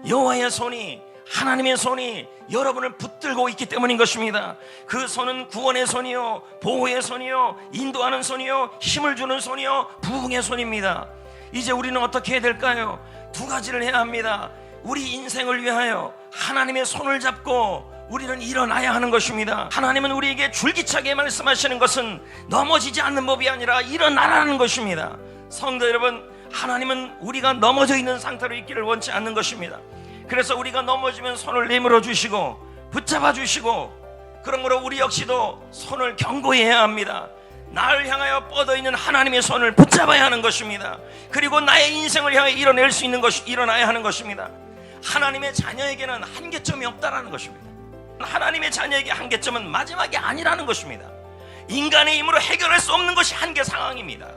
여호와의 손이, 하나님의 손이 여러분을 붙들고 있기 때문인 것입니다. 그 손은 구원의 손이요, 보호의 손이요, 인도하는 손이요, 힘을 주는 손이요, 부흥의 손입니다. 이제 우리는 어떻게 해야 될까요? 두 가지를 해야 합니다. 우리 인생을 위하여 하나님의 손을 잡고 우리는 일어나야 하는 것입니다. 하나님은 우리에게 줄기차게 말씀하시는 것은 넘어지지 않는 법이 아니라 일어나라는 것입니다. 성도 여러분, 하나님은 우리가 넘어져 있는 상태로 있기를 원치 않는 것입니다. 그래서 우리가 넘어지면 손을 내밀어 주시고 붙잡아 주시고, 그러므로 우리 역시도 손을 견고히 해야 합니다. 나를 향하여 뻗어 있는 하나님의 손을 붙잡아야 하는 것입니다. 그리고 나의 인생을 향해 일어날 수 있는 것이 일어나야 하는 것입니다. 하나님의 자녀에게는 한계점이 없다라는 것입니다. 하나님의 자녀에게 한계점은 마지막이 아니라는 것입니다. 인간의 힘으로 해결할 수 없는 것이 한계 상황입니다.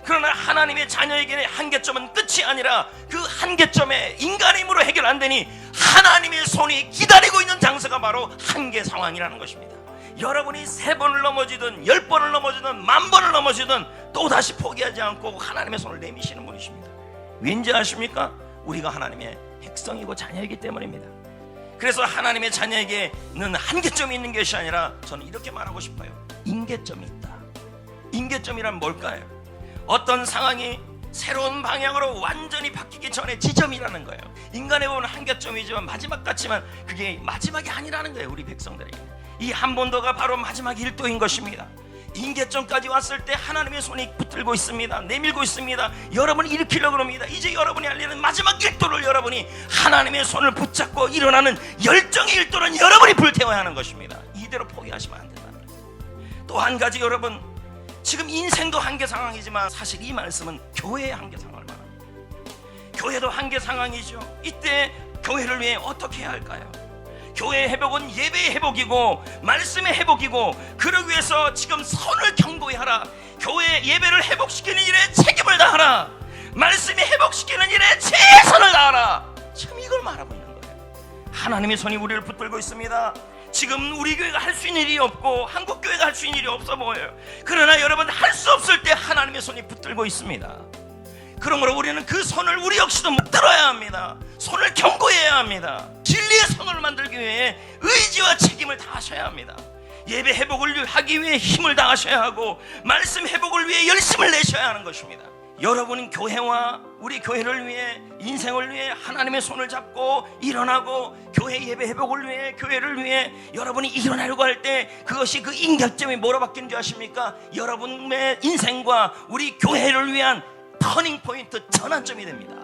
그러나 하나님의 자녀에게는 한계점은 끝이 아니라 그 한계점에 인간의 힘으로 해결 안 되니 하나님의 손이 기다리고 있는 장소가 바로 한계 상황이라는 것입니다. 여러분이 3번을 넘어지든 10번을 넘어지든 10,000번을 넘어지든 또다시 포기하지 않고 하나님의 손을 내미시는 분이십니다. 왠지 아십니까? 우리가 하나님의 백성이고 자녀이기 때문입니다. 그래서 하나님의 자녀에게는 한계점이 있는 것이 아니라 저는 이렇게 말하고 싶어요. 인계점이 있다. 인계점이란 뭘까요? 어떤 상황이 새로운 방향으로 완전히 바뀌기 전에 지점이라는 거예요. 인간에 보면 한계점이지만 마지막 같지만 그게 마지막이 아니라는 거예요. 우리 백성들에게 이 한 번도가 바로 마지막 일도인 것입니다. 인계점까지 왔을 때 하나님의 손이 붙들고 있습니다. 내밀고 있습니다. 여러분이 일으키려고 합니다. 이제 여러분이 할 일은 마지막 일도를 여러분이 하나님의 손을 붙잡고 일어나는 열정의 일도는 여러분이 불태워야 하는 것입니다. 이대로 포기하시면 안 된다는 거예요. 또 한 가지, 여러분, 지금 인생도 한계 상황이지만 사실 이 말씀은 교회의 한계 상황을 말합니다. 교회도 한계 상황이죠. 이때 교회를 위해 어떻게 해야 할까요? 교회의 회복은 예배의 회복이고 말씀의 회복이고, 그러기 위해서 지금 손을 견고히 하라. 교회 예배를 회복시키는 일에 책임을 다하라. 말씀이 회복시키는 일에 최선을 다하라. 참 이걸 말하고 있는 거예요. 하나님의 손이 우리를 붙들고 있습니다. 지금 우리 교회가 할 수 있는 일이 없고 한국교회가 할 수 있는 일이 없어 보여요. 그러나 여러분, 할 수 없을 때 하나님의 손이 붙들고 있습니다. 그러므로 우리는 그 손을 우리 역시도 붙들어야 합니다. 손을 견고해야 합니다. 진리의 손을 만들기 위해 의지와 책임을 다하셔야 합니다. 예배 회복을 하기 위해 힘을 다하셔야 하고 말씀 회복을 위해 열심을 내셔야 하는 것입니다. 여러분은 교회와 우리 교회를 위해, 인생을 위해 하나님의 손을 잡고 일어나고 교회 예배 회복을 위해, 교회를 위해 여러분이 일어나려고 할 때 그것이 그 인격점이 뭐로 바뀌는 줄 아십니까? 여러분의 인생과 우리 교회를 위한 터닝 포인트, 전환점이 됩니다.